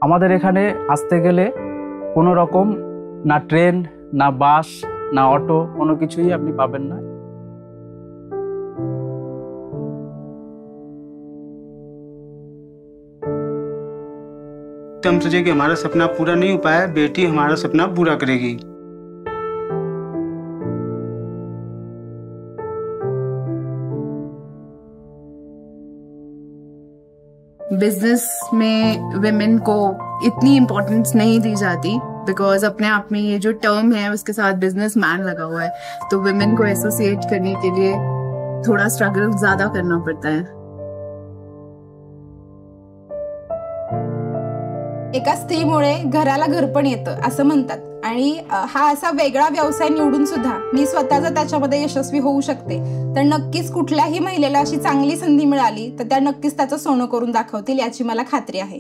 আমাদের এখানে আসতে গেলে কোনো রকম না ট্রেন, না বাস, না অটো, কোনো কিছুই আপনি পাবেন না। तो हम सोचे कि हमारा सपना पूरा नहीं हो पाया, बेटी हमारा सपना पूरा करेगी। बिजनेस में विमेन को इतनी इम्पोर्टेंस नहीं दी जाती बिकॉज अपने आप में ये जो टर्म है उसके साथ बिजनेस मैन लगा हुआ है, तो विमेन को एसोसिएट करने के लिए थोड़ा स्ट्रगल ज्यादा करना पड़ता है। एका स्त्रीमुळे घराला घरपण येतं असं म्हणतात आणि हा असा वेगळा व्यवसाय निवडून सुद्धा मी स्वतःचा त्याच्यामध्ये यशस्वी होऊ शकते, तर नक्कीच कुठल्याही महिलेला अशी चांगली संधी मिळाली तर त्या नक्कीच त्याचं सोनं करून दाखवतील याची मला खात्री आहे।